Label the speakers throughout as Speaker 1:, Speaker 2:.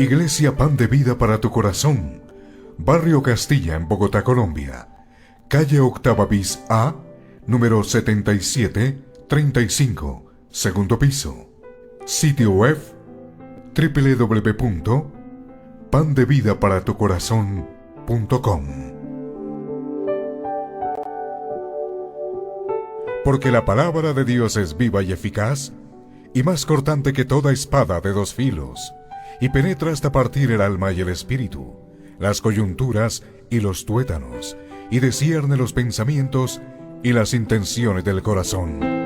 Speaker 1: Iglesia Pan de Vida para tu Corazón, Barrio Castilla en Bogotá, Colombia. Calle Octava bis A, número 7735, segundo piso. Sitio web www.pandevidaparatucorazon.com. Porque la palabra de Dios es viva y eficaz, y más cortante que toda espada de dos filos, y penetra hasta partir el alma y el espíritu, las coyunturas y los tuétanos, y discierne los pensamientos y las intenciones del corazón.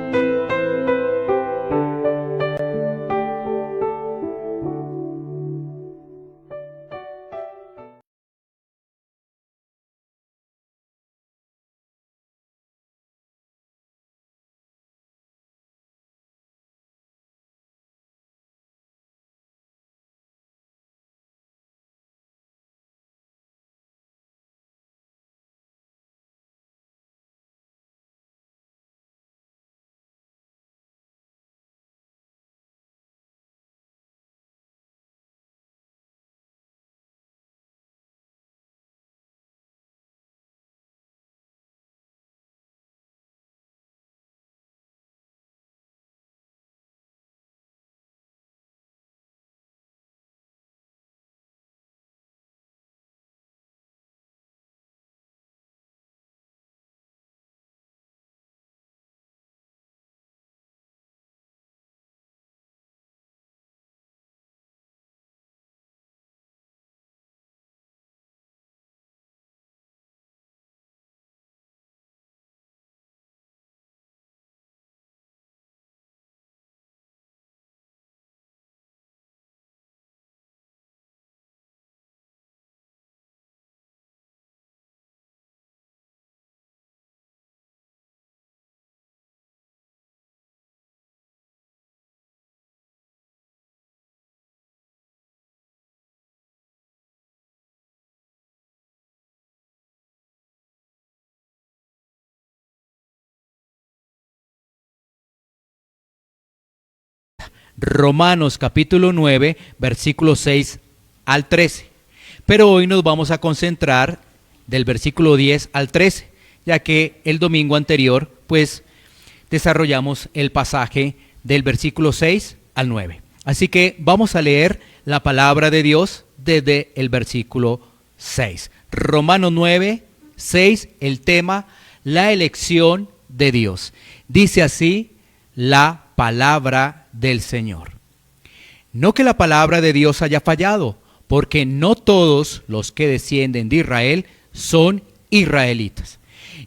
Speaker 2: Romanos capítulo 9, versículos 6 al 13. Pero hoy nos vamos a concentrar del versículo 10 al 13, ya que el domingo anterior pues desarrollamos el pasaje del versículo 6 al 9. Así que vamos a leer la palabra de Dios desde el versículo 6. Romanos 9, 6, el tema, la elección de Dios. Dice así la palabra del Señor. No que la palabra de Dios haya fallado, porque no todos los que descienden de Israel son israelitas,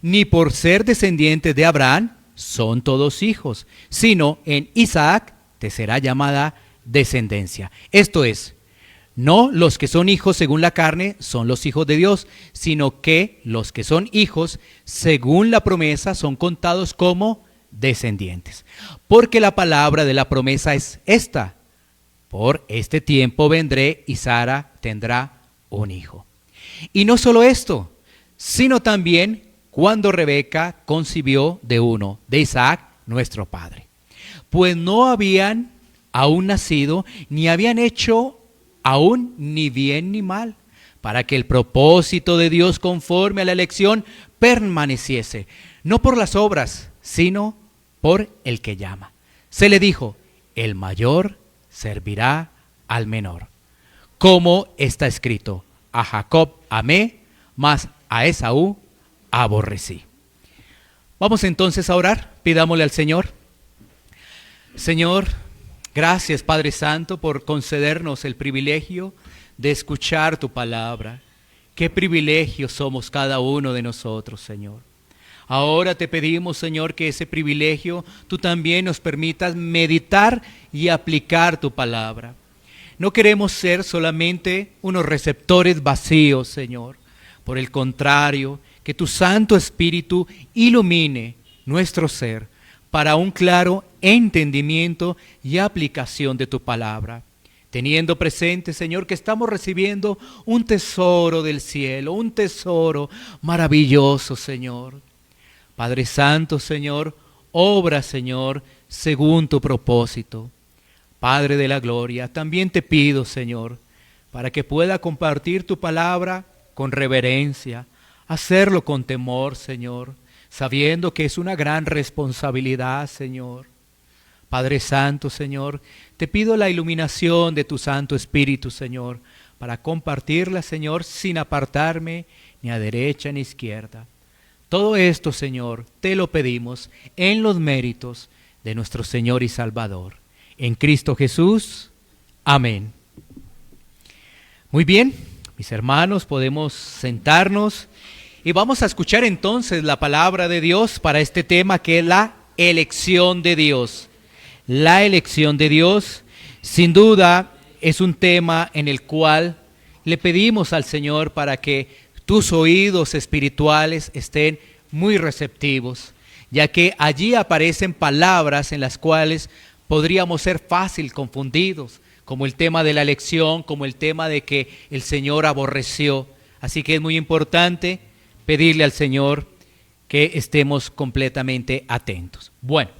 Speaker 2: ni por ser descendientes de Abraham son todos hijos, sino en Isaac te será llamada descendencia. Esto es, no los que son hijos según la carne son los hijos de Dios, sino que los que son hijos según la promesa son contados como descendientes. Porque la palabra de la promesa es esta: por este tiempo vendré y Sara tendrá un hijo. Y no solo esto, sino también cuando Rebeca concibió de uno, de Isaac, nuestro padre. Pues no habían aún nacido, ni habían hecho aún ni bien ni mal, para que el propósito de Dios conforme a la elección permaneciese, no por las obras, sino por el que llama. Se le dijo, el mayor servirá al menor. Como está escrito, a Jacob amé, mas a Esaú aborrecí. Vamos entonces a orar, pidámosle al Señor. Señor, gracias Padre Santo por concedernos el privilegio de escuchar tu palabra. Qué privilegio somos cada uno de nosotros, Señor. Ahora te pedimos, Señor, que ese privilegio tú también nos permitas meditar y aplicar tu palabra. No queremos ser solamente unos receptores vacíos, Señor. Por el contrario, que tu Santo Espíritu ilumine nuestro ser para un claro entendimiento y aplicación de tu palabra. Teniendo presente, Señor, que estamos recibiendo un tesoro del cielo, un tesoro maravilloso, Señor. Padre Santo, Señor, obra, Señor, según tu propósito. Padre de la gloria, también te pido, Señor, para que pueda compartir tu palabra con reverencia, hacerlo con temor, Señor, sabiendo que es una gran responsabilidad, Señor. Padre Santo, Señor, te pido la iluminación de tu Santo Espíritu, Señor, para compartirla, Señor, sin apartarme ni a derecha ni a izquierda. Todo esto, Señor, te lo pedimos en los méritos de nuestro Señor y Salvador. En Cristo Jesús. Amén. Muy bien, mis hermanos, podemos sentarnos y vamos a escuchar entonces la palabra de Dios para este tema que es la elección de Dios. La elección de Dios, sin duda, es un tema en el cual le pedimos al Señor para que tus oídos espirituales estén muy receptivos, ya que allí aparecen palabras en las cuales podríamos ser fácil confundidos, como el tema de la elección, como el tema de que el Señor aborreció. Así que es muy importante pedirle al Señor que estemos completamente atentos. Bueno,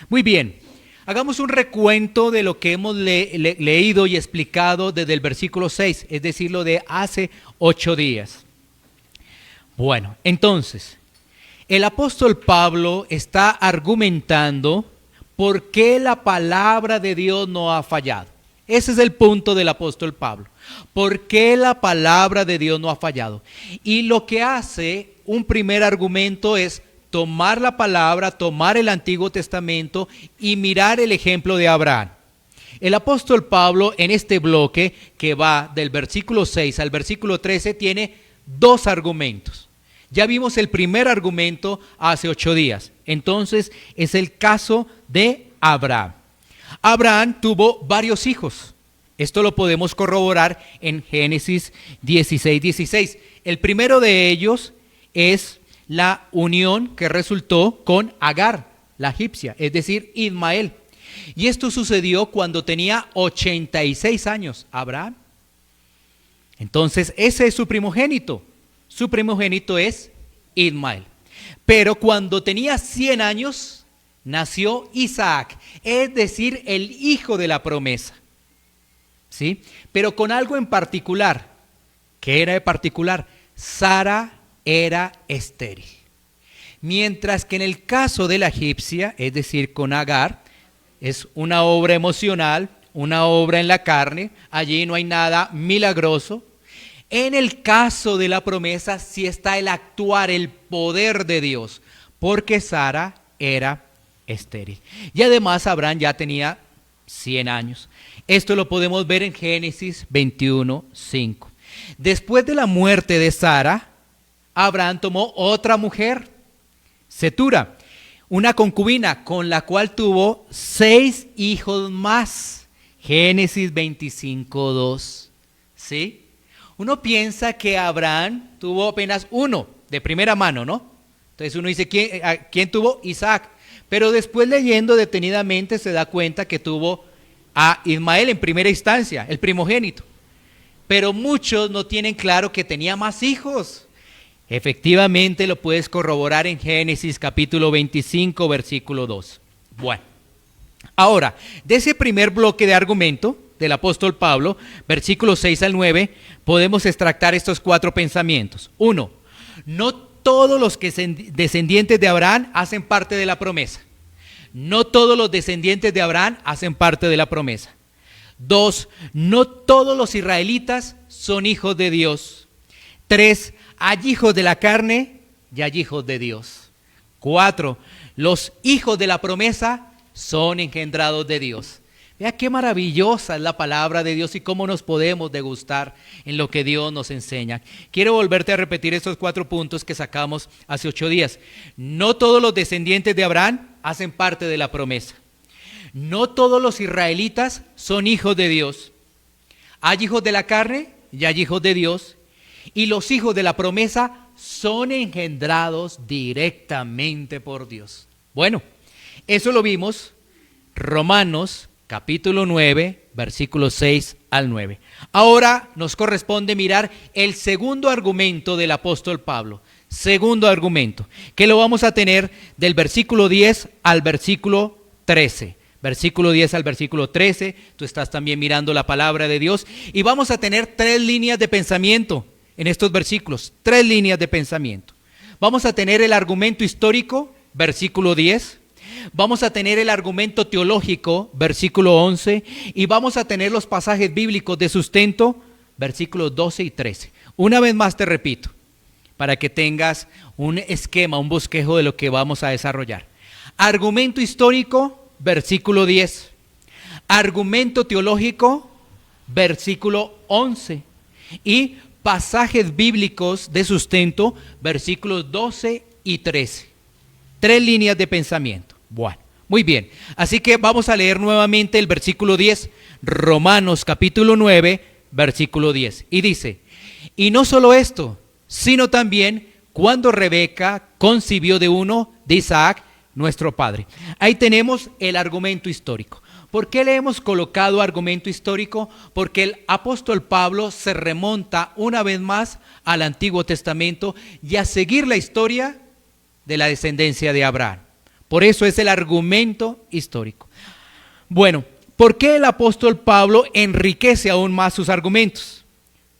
Speaker 2: muy bien. Hagamos un recuento de lo que hemos leído y explicado desde el versículo 6, es decir, lo de hace 8 días. Bueno, entonces, el apóstol Pablo está argumentando por qué la palabra de Dios no ha fallado. Ese es el punto del apóstol Pablo. ¿Por qué la palabra de Dios no ha fallado? Y lo que hace un primer argumento es tomar la palabra, tomar el Antiguo Testamento y mirar el ejemplo de Abraham. El apóstol Pablo en este bloque que va del versículo 6 al versículo 13 tiene 2 argumentos. Ya vimos el primer argumento hace 8 días. Entonces es el caso de Abraham. Abraham tuvo varios hijos. Esto lo podemos corroborar en Génesis 16:16. El primero de ellos es la unión que resultó con Agar, la egipcia, es decir, Ismael. Y esto sucedió cuando tenía 86 años, Abraham. Entonces, ese es su primogénito. Su primogénito es Ismael. Pero cuando tenía 100 años, nació Isaac, es decir, el hijo de la promesa. ¿Sí? Pero con algo en particular. ¿Qué era de particular? Sara era estéril. Mientras que en el caso de la egipcia, es decir, con Agar, es una obra emocional, una obra en la carne, allí no hay nada milagroso. En el caso de la promesa sí está el actuar, el poder de Dios, porque Sara era estéril. Y además Abraham ya tenía 100 años. Esto lo podemos ver en Génesis 21:5. Después de la muerte de Sara, Abraham tomó otra mujer, Cetura, una concubina con la cual tuvo 6 hijos más. Génesis 25:2. ¿Sí? Uno piensa que Abraham tuvo apenas uno, de primera mano, ¿no? Entonces uno dice, ¿quién tuvo? Isaac. Pero después leyendo detenidamente se da cuenta que tuvo a Ismael en primera instancia, el primogénito. Pero muchos no tienen claro que tenía más hijos. Efectivamente lo puedes corroborar en Génesis capítulo 25, versículo 2. Bueno, ahora, de ese primer bloque de argumento del apóstol Pablo, versículos 6 al 9, podemos extractar estos 4 pensamientos. 1. No todos los descendientes de Abraham hacen parte de la promesa. No todos los descendientes de Abraham hacen parte de la promesa. 2. No todos los israelitas son hijos de Dios. 3. Hay hijos de la carne y hay hijos de Dios. 4. Los hijos de la promesa son engendrados de Dios. Vea qué maravillosa es la palabra de Dios y cómo nos podemos degustar en lo que Dios nos enseña. Quiero volverte a repetir estos 4 puntos que sacamos hace 8 días. No todos los descendientes de Abraham hacen parte de la promesa. No todos los israelitas son hijos de Dios. Hay hijos de la carne y hay hijos de Dios. Y los hijos de la promesa son engendrados directamente por Dios. Bueno, eso lo vimos Romanos capítulo 9, versículos 6 al 9. Ahora nos corresponde mirar el segundo argumento del apóstol Pablo. Segundo argumento, que lo vamos a tener del versículo 10 al versículo 13. versículo 10 al versículo 13, tú estás también mirando la palabra de Dios y vamos a tener 3 líneas de pensamiento en estos versículos, 3 líneas de pensamiento. Vamos a tener el argumento histórico, versículo 10, vamos a tener el argumento teológico, versículo 11, y vamos a tener los pasajes bíblicos de sustento, versículos 12 y 13. Una vez más te repito, para que tengas un esquema, un bosquejo de lo que vamos a desarrollar. Argumento histórico, versículo 10. Argumento teológico, versículo 11. Y pasajes bíblicos de sustento, versículos 12 y 13. 3 líneas de pensamiento. Bueno, muy bien. Así que vamos a leer nuevamente el versículo 10, Romanos capítulo 9, versículo 10. Y dice, y no solo esto, sino también cuando Rebeca concibió de uno de Isaac, nuestro padre. Ahí tenemos el argumento histórico. ¿Por qué le hemos colocado argumento histórico? Porque el apóstol Pablo se remonta una vez más al Antiguo Testamento y a seguir la historia de la descendencia de Abraham. Por eso es el argumento histórico. Bueno, ¿por qué el apóstol Pablo enriquece aún más sus argumentos?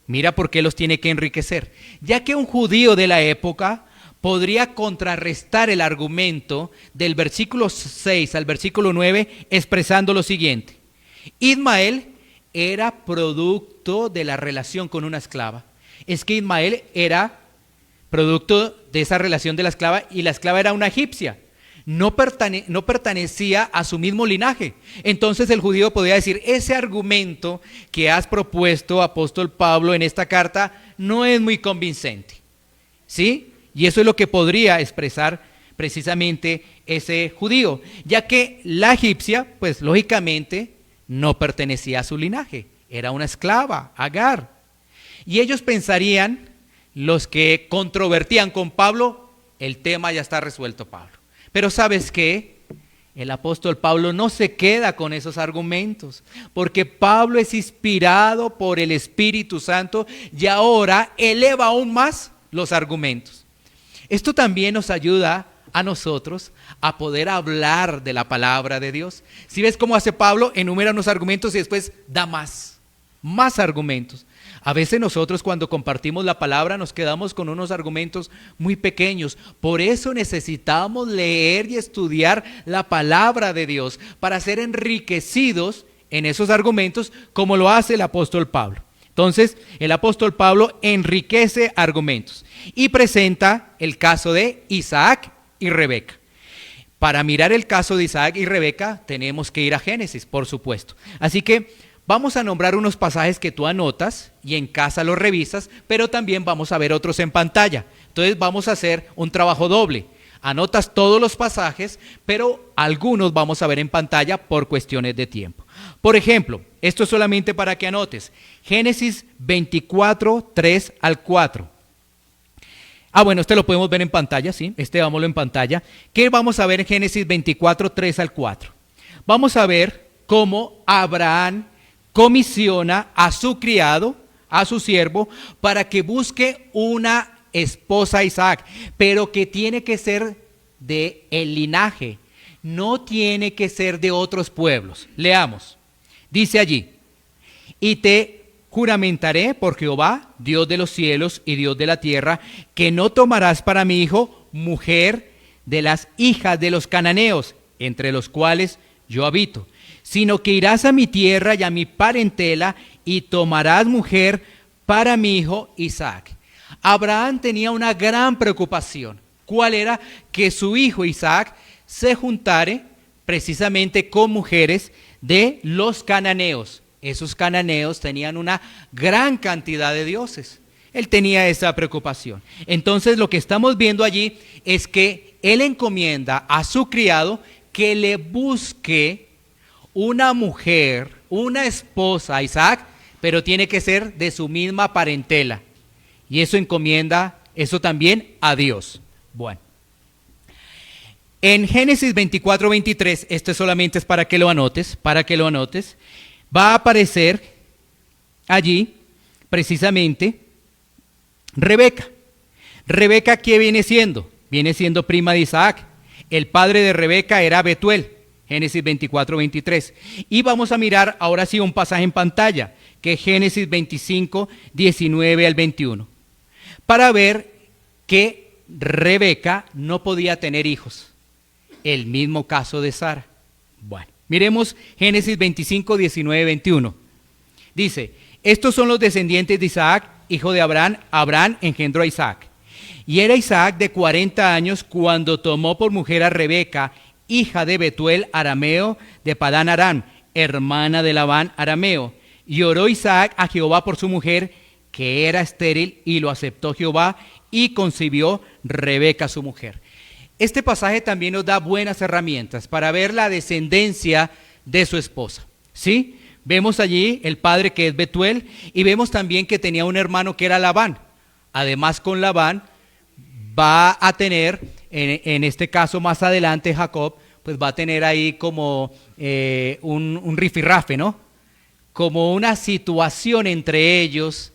Speaker 2: Mira por qué los tiene que enriquecer. Ya que un judío de la época podría contrarrestar el argumento del versículo 6 al versículo 9 expresando lo siguiente. Ismael era producto de la relación con una esclava. Es que Ismael era producto de esa relación de la esclava y la esclava era una egipcia. No pertenecía a su mismo linaje. Entonces el judío podía decir, ese argumento que has propuesto, apóstol Pablo, en esta carta no es muy convincente. ¿Sí? Y eso es lo que podría expresar precisamente ese judío, ya que la egipcia, pues lógicamente, no pertenecía a su linaje, era una esclava, Agar. Y ellos pensarían, los que controvertían con Pablo, el tema ya está resuelto, Pablo. Pero ¿sabes qué? El apóstol Pablo no se queda con esos argumentos, porque Pablo es inspirado por el Espíritu Santo y ahora eleva aún más los argumentos. Esto también nos ayuda a nosotros a poder hablar de la palabra de Dios. Si ves cómo hace Pablo, enumera unos argumentos y después da más argumentos. A veces nosotros cuando compartimos la palabra nos quedamos con unos argumentos muy pequeños. Por eso necesitamos leer y estudiar la palabra de Dios para ser enriquecidos en esos argumentos como lo hace el apóstol Pablo. Entonces, el apóstol Pablo enriquece argumentos y presenta el caso de Isaac y Rebeca. Para mirar el caso de Isaac y Rebeca tenemos que ir a Génesis, por supuesto. Así que vamos a nombrar unos pasajes que tú anotas y en casa los revisas, pero también vamos a ver otros en pantalla. Entonces vamos a hacer un trabajo doble. Anotas todos los pasajes, pero algunos vamos a ver en pantalla por cuestiones de tiempo. Por ejemplo, esto es solamente para que anotes. Génesis 24, 3 al 4. Bueno, este lo podemos ver en pantalla, ¿sí? Vámonos en pantalla. ¿Qué vamos a ver en Génesis 24, 3 al 4? Vamos a ver cómo Abraham comisiona a su criado, a su siervo, para que busque una esposa a Isaac, pero que tiene que ser de el linaje, no tiene que ser de otros pueblos. Leamos. Dice allí, y te juramentaré por Jehová, Dios de los cielos y Dios de la tierra, que no tomarás para mi hijo mujer de las hijas de los cananeos, entre los cuales yo habito, sino que irás a mi tierra y a mi parentela y tomarás mujer para mi hijo Isaac. Abraham tenía una gran preocupación. ¿Cuál era? Que su hijo Isaac se juntare precisamente con mujeres de los cananeos. Esos cananeos tenían una gran cantidad de dioses. Él tenía esa preocupación. Entonces lo que estamos viendo allí es que él encomienda a su criado que le busque una mujer, una esposa a Isaac, pero tiene que ser de su misma parentela. Y eso encomienda, eso también a Dios. Bueno. En Génesis 24, 23, esto solamente es para que lo anotes, va a aparecer allí precisamente Rebeca. Rebeca, ¿qué viene siendo? Viene siendo prima de Isaac. El padre de Rebeca era Betuel. Génesis 24, 23. Y vamos a mirar ahora sí un pasaje en pantalla, que es Génesis 25, 19 al 21, para ver que Rebeca no podía tener hijos. El mismo caso de Sara. Bueno, miremos Génesis 25, 19, 21. Dice, estos son los descendientes de Isaac, hijo de Abraham. Abraham engendró a Isaac. Y era Isaac de 40 años cuando tomó por mujer a Rebeca, hija de Betuel arameo de Padán Aram, hermana de Labán arameo. Y oró Isaac a Jehová por su mujer, que era estéril, y lo aceptó Jehová, y concibió Rebeca su mujer. Este pasaje también nos da buenas herramientas para ver la descendencia de su esposa. ¿Sí? Vemos allí el padre que es Betuel, y vemos también que tenía un hermano que era Labán. Además, con Labán va a tener, en este caso más adelante Jacob, pues va a tener ahí como un rifirrafe, ¿no? Como una situación entre ellos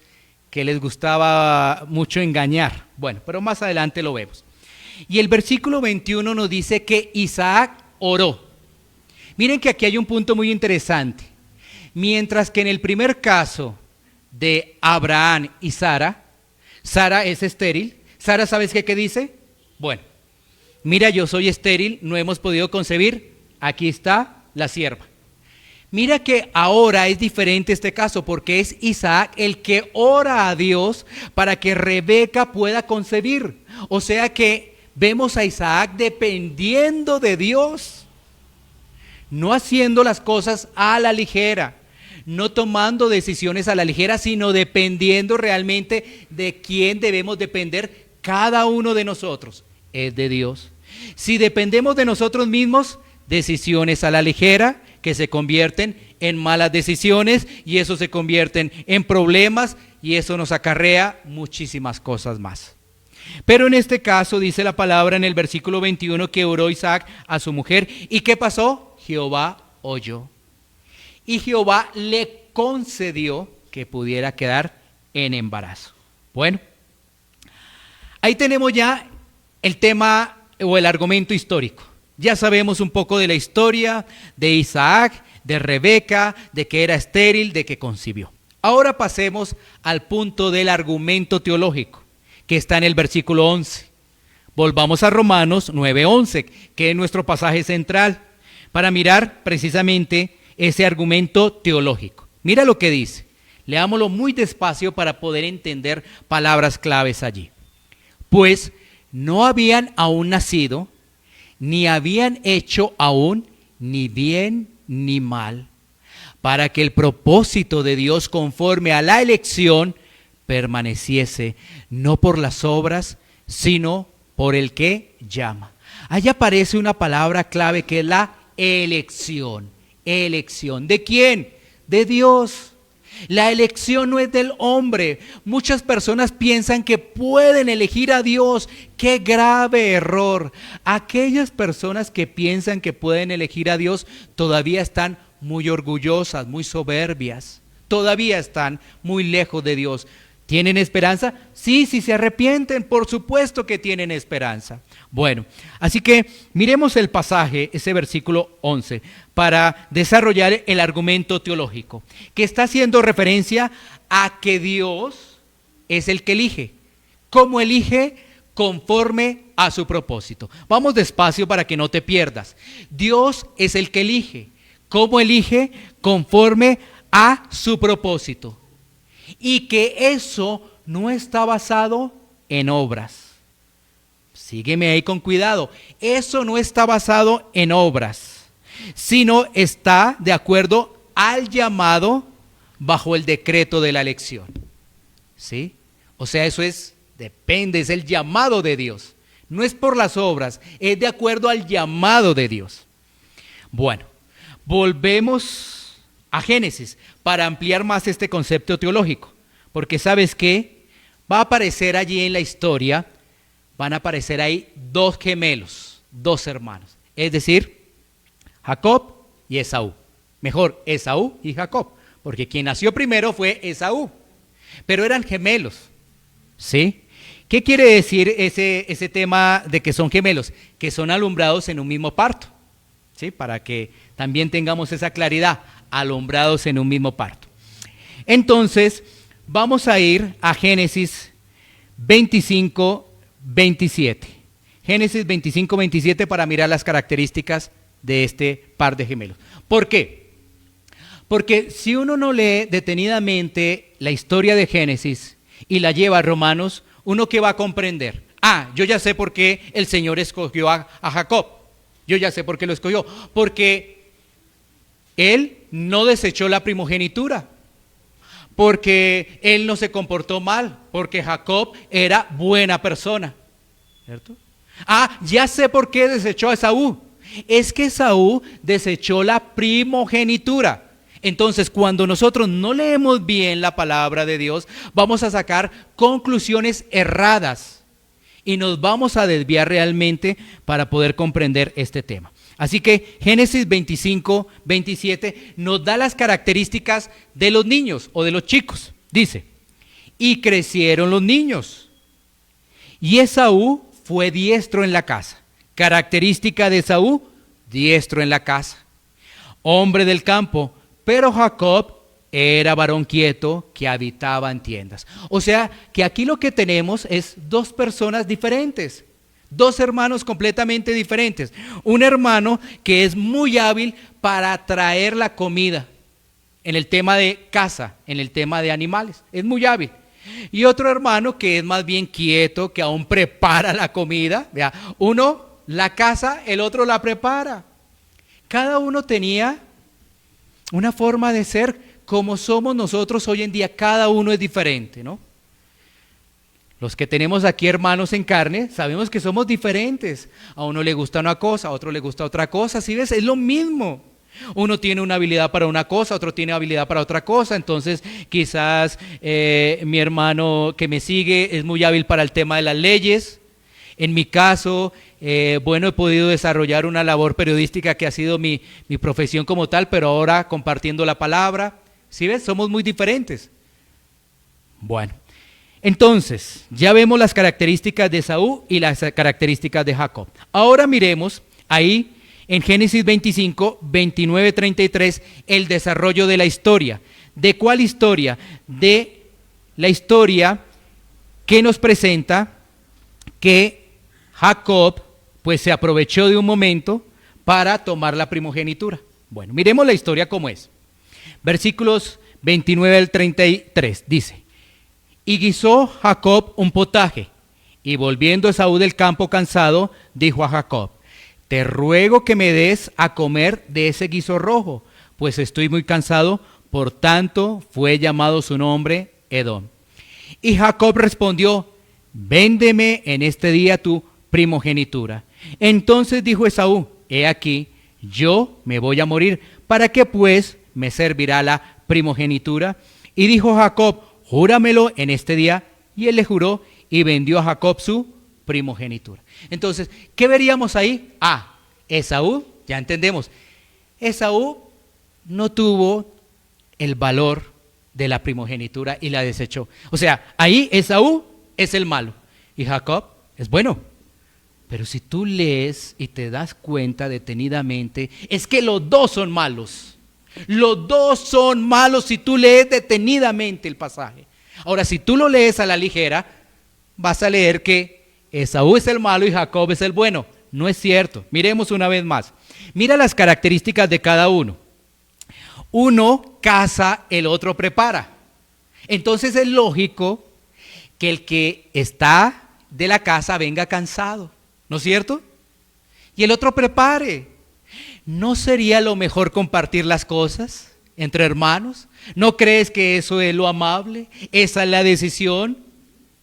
Speaker 2: que les gustaba mucho engañar. Bueno, pero más adelante lo vemos. Y el versículo 21 nos dice que Isaac oró. Miren que aquí hay un punto muy interesante. Mientras que en el primer caso de Abraham y Sara, Sara es estéril. Sara, ¿sabes qué dice? Bueno, mira, yo soy estéril, no hemos podido concebir, aquí está la sierva. Mira que ahora es diferente este caso, porque es Isaac el que ora a Dios para que Rebeca pueda concebir. O sea que vemos a Isaac dependiendo de Dios, no haciendo las cosas a la ligera, no tomando decisiones a la ligera, sino dependiendo realmente de quién debemos depender cada uno de nosotros, es de Dios. Si dependemos de nosotros mismos, decisiones a la ligera que se convierten en malas decisiones, y eso se convierten en problemas, y eso nos acarrea muchísimas cosas más. Pero en este caso dice la palabra en el versículo 21 que oró Isaac a su mujer. ¿Y qué pasó? Jehová oyó. Y Jehová le concedió que pudiera quedar en embarazo. Bueno, ahí tenemos ya el tema o el argumento histórico. Ya sabemos un poco de la historia de Isaac, de Rebeca, de que era estéril, de que concibió. Ahora pasemos al punto del argumento teológico, que está en el versículo 11. Volvamos a Romanos 9:11, que es nuestro pasaje central, para mirar precisamente ese argumento teológico. Mira lo que dice. Leámoslo muy despacio para poder entender palabras claves allí. Pues no habían aún nacido, ni habían hecho aún ni bien ni mal, para que el propósito de Dios conforme a la elección permaneciese, no por las obras, sino por el que llama. Ahí aparece una palabra clave que es la elección. Elección. ¿De quién? De Dios. La elección no es del hombre. Muchas personas piensan que pueden elegir a Dios. ¡Qué grave error! Aquellas personas que piensan que pueden elegir a Dios todavía están muy orgullosas, muy soberbias. Todavía están muy lejos de Dios. ¿Tienen esperanza? Sí, si se arrepienten, por supuesto que tienen esperanza. Bueno, así que miremos el pasaje, ese versículo 11, para desarrollar el argumento teológico, que está haciendo referencia a que Dios es el que elige. ¿Cómo elige? Conforme a su propósito. Vamos despacio para que no te pierdas. Dios es el que elige. ¿Cómo elige? Conforme a su propósito. Y que eso no está basado en obras. Sígueme ahí con cuidado. Eso no está basado en obras, sino está de acuerdo al llamado bajo el decreto de la elección. ¿Sí? O sea, eso depende, es el llamado de Dios. No es por las obras, es de acuerdo al llamado de Dios. Bueno, volvemos a Génesis para ampliar más este concepto teológico, porque ¿sabes qué? Va a aparecer allí en la historia, van a aparecer ahí dos gemelos, dos hermanos, es decir, Jacob y Esaú. Mejor, Esaú y Jacob, porque quien nació primero fue Esaú, pero eran gemelos, ¿sí? ¿Qué quiere decir ese tema de que son gemelos? Que son alumbrados en un mismo parto, ¿sí? Para que también tengamos esa claridad, alumbrados en un mismo parto. Entonces, vamos a ir a Génesis 25, 27. Génesis 25, 27 para mirar las características de este par de gemelos. ¿Por qué? Porque si uno no lee detenidamente la historia de Génesis y la lleva a Romanos, ¿uno qué va a comprender? Yo ya sé por qué el Señor escogió a Jacob. Yo ya sé por qué lo escogió. Porque él no desechó la primogenitura. Porque él no se comportó mal. Porque Jacob era buena persona. ¿Cierto? Ya sé por qué desechó a Esaú. Es que Esaú desechó la primogenitura. Entonces, cuando nosotros no leemos bien la palabra de Dios, vamos a sacar conclusiones erradas y nos vamos a desviar realmente para poder comprender este tema. Así que Génesis 25, 27 nos da las características de los niños o de los chicos. Dice, y crecieron los niños, y Esaú fue diestro en la casa. Característica de Esaú, diestro en la casa, hombre del campo, pero Jacob era varón quieto que habitaba en tiendas. O sea, que aquí lo que tenemos es dos personas diferentes, dos hermanos completamente diferentes. Un hermano que es muy hábil para traer la comida en el tema de caza, en el tema de animales, es muy hábil. Y otro hermano que es más bien quieto, que aún prepara la comida. Vea, uno la caza, el otro la prepara. Cada uno tenía una forma de ser. Como somos nosotros hoy en día, cada uno es diferente, ¿no? Los que tenemos aquí hermanos en carne, sabemos que somos diferentes. A uno le gusta una cosa, a otro le gusta otra cosa, ¿sí ves? Es lo mismo. Uno tiene una habilidad para una cosa, otro tiene habilidad para otra cosa. Entonces, quizás mi hermano que me sigue es muy hábil para el tema de las leyes. En mi caso, he podido desarrollar una labor periodística que ha sido mi profesión como tal, pero ahora compartiendo la palabra. ¿Sí ves? Somos muy diferentes. Bueno, entonces, ya vemos las características de Esaú y las características de Jacob. Ahora miremos ahí en Génesis 25, 29, 33, el desarrollo de la historia. ¿De cuál historia? De la historia que nos presenta que Jacob pues se aprovechó de un momento para tomar la primogenitura. Bueno, miremos la historia como es. Versículos 29 al 33 dice, y guisó Jacob un potaje, y volviendo Esaú del campo cansado, dijo a Jacob, te ruego que me des a comer de ese guiso rojo, pues estoy muy cansado, por tanto fue llamado su nombre Edom. Y Jacob respondió, véndeme en este día tu primogenitura. Entonces dijo Esaú, he aquí, yo me voy a morir, ¿para qué pues me servirá la primogenitura? Y dijo Jacob, júramelo en este día. Y él le juró y vendió a Jacob su primogenitura. Entonces, ¿qué veríamos ahí? Esaú, ya entendemos, Esaú no tuvo el valor de la primogenitura y la desechó. O sea, ahí Esaú es el malo y Jacob es bueno. Pero si tú lees y te das cuenta detenidamente, es que los dos son malos. Los dos son malos si tú lees detenidamente el pasaje. Ahora, si tú lo lees a la ligera, vas a leer que Esaú es el malo y Jacob es el bueno. No es cierto. Miremos una vez más. Mira las características de cada uno. Uno caza, el otro prepara. Entonces es lógico que el que está de la casa venga cansado, ¿no es cierto? Y el otro prepare. ¿No sería lo mejor compartir las cosas entre hermanos? ¿No crees que eso es lo amable? ¿Esa es la decisión?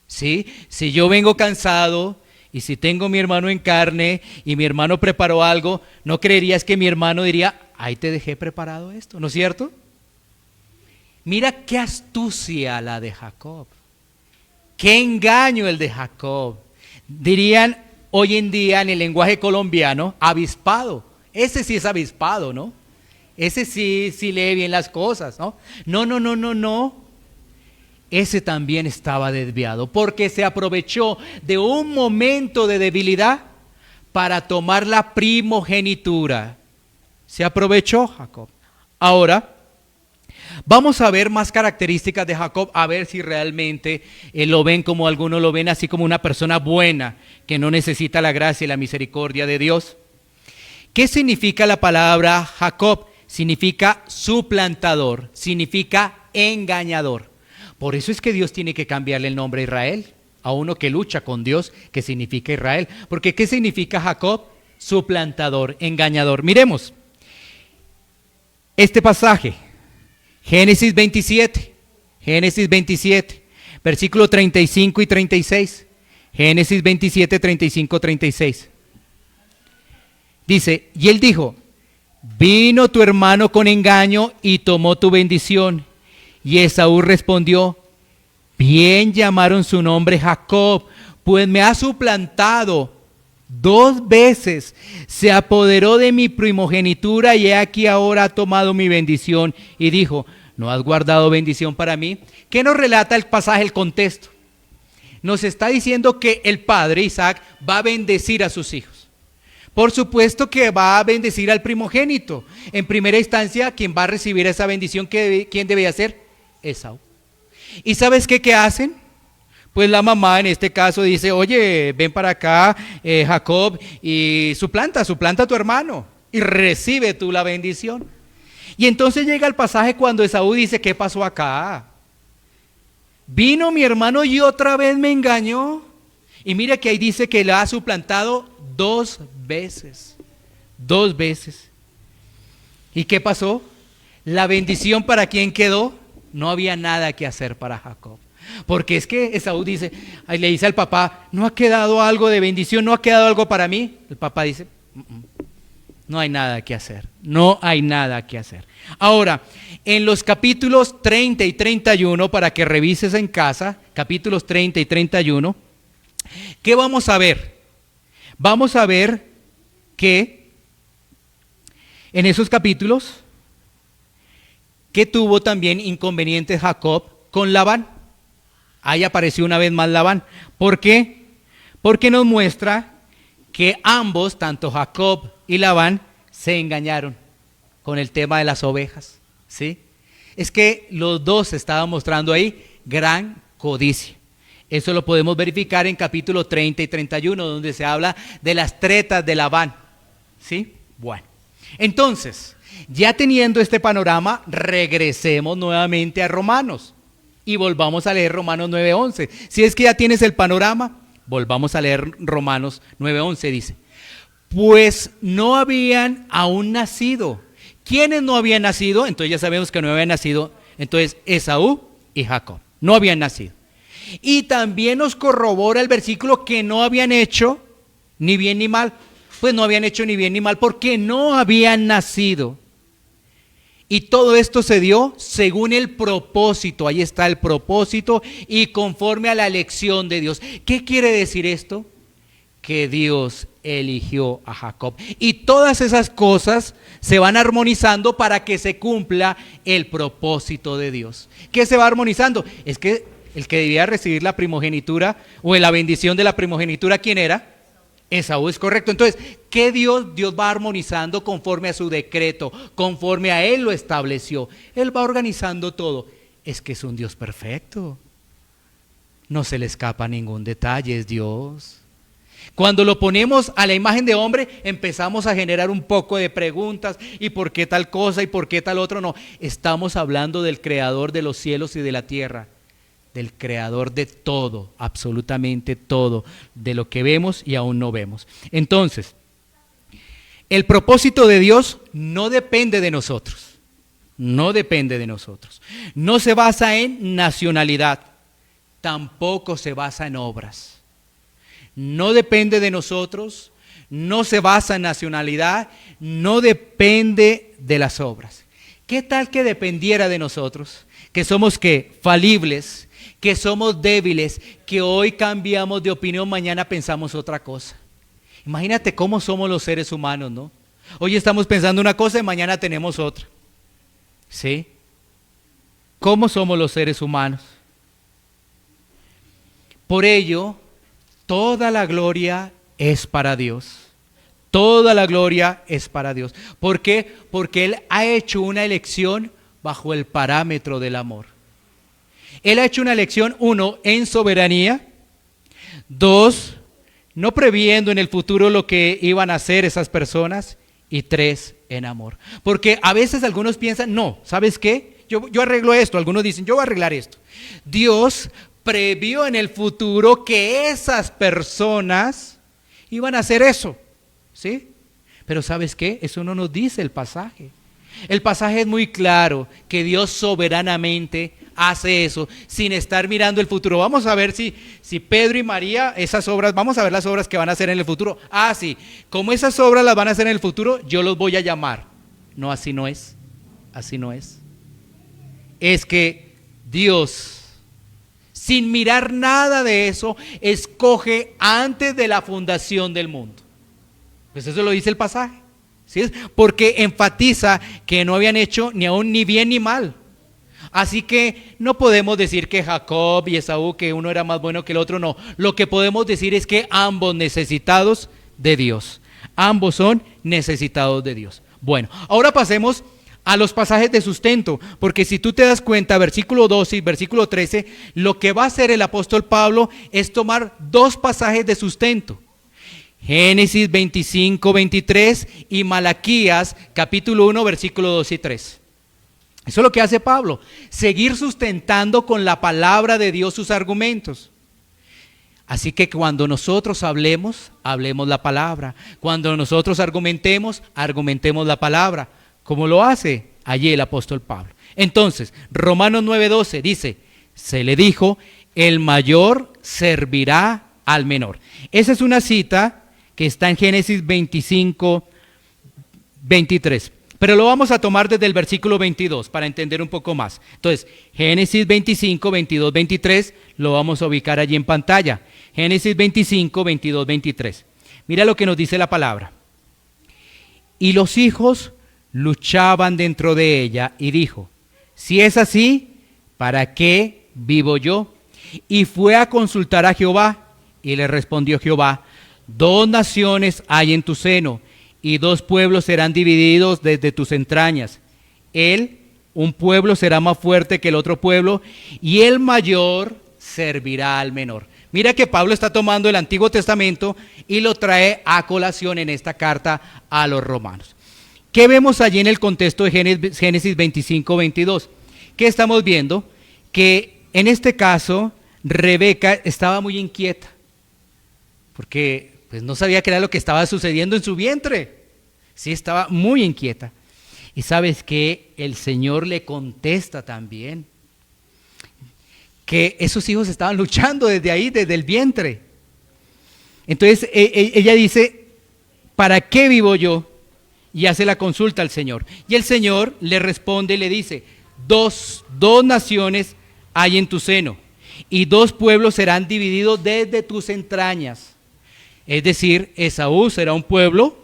Speaker 2: ¿Sí? Si yo vengo cansado y si tengo mi hermano en carne y mi hermano preparó algo, ¿no creerías que mi hermano diría, ahí te dejé preparado esto? ¿No es cierto? Mira qué astucia la de Jacob. Qué engaño el de Jacob. Dirían hoy en día en el lenguaje colombiano, avispado. Ese sí es avispado, ¿no? Ese sí lee bien las cosas, ¿no? No. Ese también estaba desviado porque se aprovechó de un momento de debilidad para tomar la primogenitura. Se aprovechó Jacob. Ahora, vamos a ver más características de Jacob, a ver si realmente lo ven como algunos lo ven, así como una persona buena, que no necesita la gracia y la misericordia de Dios. ¿Qué significa la palabra Jacob? Significa suplantador, significa engañador. Por eso es que Dios tiene que cambiarle el nombre a Israel, a uno que lucha con Dios, que significa Israel. Porque ¿qué significa Jacob? Suplantador, engañador. Miremos este pasaje, Génesis 27, versículo 35 y 36. Génesis 27, 35, 36. Dice, y él dijo, vino tu hermano con engaño y tomó tu bendición. Y Esaú respondió, bien llamaron su nombre Jacob, pues me ha suplantado 2 veces. Se apoderó de mi primogenitura y he aquí ahora ha tomado mi bendición. Y dijo, ¿no has guardado bendición para mí? ¿Qué nos relata el pasaje, el contexto? Nos está diciendo que el padre Isaac va a bendecir a sus hijos. Por supuesto que va a bendecir al primogénito. En primera instancia, quien va a recibir esa bendición, ¿quién debe hacer? Esaú. ¿Y sabes qué hacen? Pues la mamá en este caso dice, oye, ven para acá, Jacob, y suplanta a tu hermano y recibe tú la bendición. Y entonces llega el pasaje cuando Esaú dice, ¿qué pasó acá? Vino mi hermano y otra vez me engañó. Y mira que ahí dice que la ha suplantado 2 veces. 2 veces. ¿Y qué pasó? La bendición, ¿para quién quedó? No había nada que hacer para Jacob. Porque es que Esaú dice, ahí le dice al papá, ¿no ha quedado algo de bendición? ¿No ha quedado algo para mí? El papá dice, no hay nada que hacer. No hay nada que hacer. Ahora, en los capítulos 30 y 31, para que revises en casa, capítulos 30 y 31, ¿qué vamos a ver? Vamos a ver que en esos capítulos, que tuvo también inconvenientes Jacob con Labán. Ahí apareció una vez más Labán. ¿Por qué? Porque nos muestra que ambos, tanto Jacob y Labán, se engañaron con el tema de las ovejas, ¿sí? Es que los dos estaban mostrando ahí gran codicia. Eso lo podemos verificar en capítulo 30 y 31, donde se habla de las tretas de Labán, ¿sí? Bueno, entonces, ya teniendo este panorama, regresemos nuevamente a Romanos y volvamos a leer Romanos 9:11. Si es que ya tienes el panorama, volvamos a leer Romanos 9:11, dice, pues no habían aún nacido. ¿Quiénes no habían nacido? Entonces ya sabemos que no habían nacido, entonces Esaú y Jacob, no habían nacido. Y también nos corrobora el versículo que no habían hecho ni bien ni mal. Pues no habían hecho ni bien ni mal porque no habían nacido. Y todo esto se dio según el propósito, ahí está el propósito, y conforme a la elección de Dios. ¿Qué quiere decir esto? Que Dios eligió a Jacob. Y todas esas cosas se van armonizando para que se cumpla el propósito de Dios. ¿Qué se va armonizando? Es que el que debía recibir la primogenitura o la bendición de la primogenitura, ¿quién era? Esaú, es correcto. Entonces, ¿qué Dios va armonizando conforme a su decreto, conforme a Él lo estableció? Él va organizando todo. Es que es un Dios perfecto. No se le escapa ningún detalle, es Dios. Cuando lo ponemos a la imagen de hombre, empezamos a generar un poco de preguntas. ¿Y por qué tal cosa? ¿Y por qué tal otro? No, estamos hablando del creador de los cielos y de la tierra. Del creador de todo, absolutamente todo, de lo que vemos y aún no vemos. Entonces, el propósito de Dios no depende de nosotros, no depende de nosotros. No se basa en nacionalidad, tampoco se basa en obras. No depende de nosotros, no se basa en nacionalidad, no depende de las obras. ¿Qué tal que dependiera de nosotros? Que somos ¿qué? Falibles, que somos débiles, que hoy cambiamos de opinión, mañana pensamos otra cosa. Imagínate cómo somos los seres humanos, ¿no? Hoy estamos pensando una cosa y mañana tenemos otra. ¿Sí? ¿Cómo somos los seres humanos? Por ello, toda la gloria es para Dios. Toda la gloria es para Dios. ¿Por qué? Porque Él ha hecho una elección bajo el parámetro del amor. Él ha hecho una elección, uno, en soberanía. Dos, no previendo en el futuro lo que iban a hacer esas personas. Y tres, en amor. Porque a veces algunos piensan, no, ¿sabes qué? Yo arreglo esto. Algunos dicen, yo voy a arreglar esto. Dios previó en el futuro que esas personas iban a hacer eso. ¿Sí? Pero ¿sabes qué? Eso no nos dice el pasaje. El pasaje es muy claro, que Dios soberanamente hace eso sin estar mirando el futuro. Vamos a ver si Pedro y María, esas obras, vamos a ver las obras que van a hacer en el futuro. Ah, sí, como esas obras las van a hacer en el futuro, yo los voy a llamar. No, así no es. Así no es. Es que Dios, sin mirar nada de eso, escoge antes de la fundación del mundo. Pues eso lo dice el pasaje, ¿sí? Porque enfatiza que no habían hecho ni aún ni bien ni mal. Así que no podemos decir que Jacob y Esaú, que uno era más bueno que el otro, no. Lo que podemos decir es que ambos necesitados de Dios. Ambos son necesitados de Dios. Bueno, ahora pasemos a los pasajes de sustento, porque si tú te das cuenta, versículo 12 y versículo 13, lo que va a hacer el apóstol Pablo es tomar dos pasajes de sustento. Génesis 25, 23 y Malaquías capítulo 1, versículo 2 y 3. Eso es lo que hace Pablo, seguir sustentando con la palabra de Dios sus argumentos. Así que cuando nosotros hablemos la palabra. Cuando nosotros argumentemos la palabra. Como lo hace allí el apóstol Pablo. Entonces, Romanos 9:12 dice, se le dijo, el mayor servirá al menor. Esa es una cita que está en Génesis 25, 23. Pero lo vamos a tomar desde el versículo 22 para entender un poco más. Entonces, Génesis 25, 22, 23, lo vamos a ubicar allí en pantalla. Génesis 25, 22, 23. Mira lo que nos dice la palabra. Y los hijos luchaban dentro de ella y dijo, si es así, ¿para qué vivo yo? Y fue a consultar a Jehová y le respondió Jehová, 2 naciones hay en tu seno y 2 pueblos serán divididos desde tus entrañas. Un pueblo será más fuerte que el otro pueblo y el mayor servirá al menor. Mira que Pablo está tomando el Antiguo Testamento y lo trae a colación en esta carta a los romanos. ¿Qué vemos allí en el contexto de Génesis 25, 22? ¿Qué estamos viendo? Que en este caso Rebeca estaba muy inquieta porque pues no sabía qué era lo que estaba sucediendo en su vientre. Sí, estaba muy inquieta. Y sabes que el Señor le contesta también que esos hijos estaban luchando desde ahí, desde el vientre. Entonces ella dice, ¿para qué vivo yo? Y hace la consulta al Señor. Y el Señor le responde y le dice, dos naciones hay en tu seno y 2 pueblos serán divididos desde tus entrañas. Es decir, Esaú será un pueblo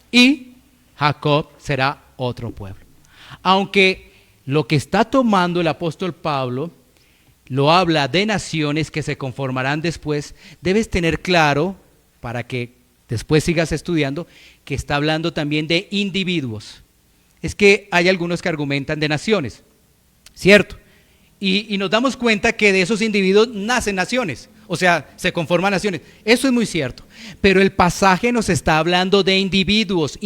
Speaker 2: y Jacob será otro pueblo. Aunque lo que está tomando el apóstol Pablo lo habla de naciones que se conformarán después, debes tener claro, para que después sigas estudiando, que está hablando también de individuos. Es que hay algunos que argumentan de naciones, ¿cierto? Y nos damos cuenta que de esos individuos nacen naciones, o sea, se conforman naciones. Eso es muy cierto. Pero el pasaje nos está hablando de individuos,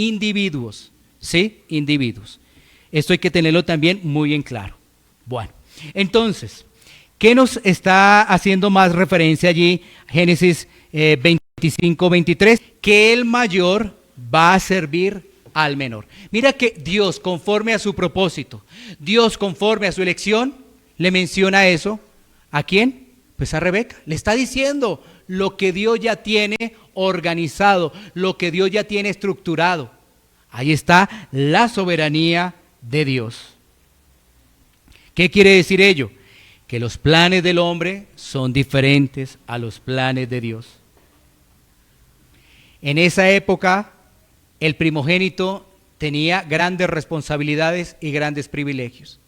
Speaker 2: ¿sí? Individuos. Esto hay que tenerlo también muy en claro. Bueno, entonces, ¿qué nos está haciendo más referencia allí? Génesis 25, 23, que el mayor va a servir al menor. Mira que Dios, conforme a su propósito, Dios, conforme a su elección, le menciona eso. ¿A quién? Pues a Rebeca. Le está diciendo lo que Dios ya tiene organizado, lo que Dios ya tiene estructurado. Ahí está la soberanía de Dios. ¿Qué quiere decir ello? Que los planes del hombre son diferentes a los planes de Dios. En esa época, el primogénito tenía grandes responsabilidades y grandes privilegios.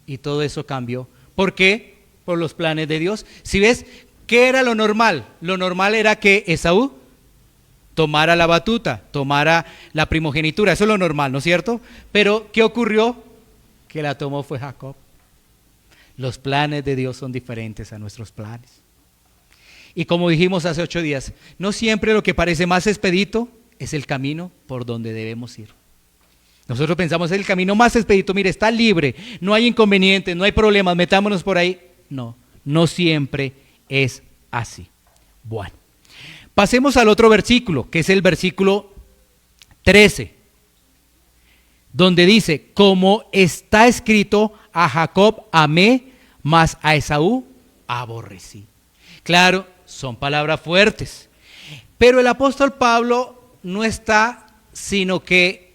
Speaker 2: Y todo eso cambió. ¿Por qué? Por los planes de Dios. Si ves, ¿qué era lo normal? Lo normal era que Esaú tomara la batuta, tomara la primogenitura. Eso es lo normal, ¿no es cierto? Pero ¿qué ocurrió? Que la tomó fue Jacob. Los planes de Dios son diferentes a nuestros planes. Y como dijimos hace 8 días, no siempre lo que parece más expedito es el camino por donde debemos ir. Nosotros pensamos el camino más expedito, mire, está libre, no hay inconvenientes, no hay problemas, metámonos por ahí. No, no siempre es así. Bueno, pasemos al otro versículo, que es el versículo 13, donde dice, como está escrito, a Jacob amé, mas a Esaú aborrecí. Claro, son palabras fuertes, pero el apóstol Pablo no está sino que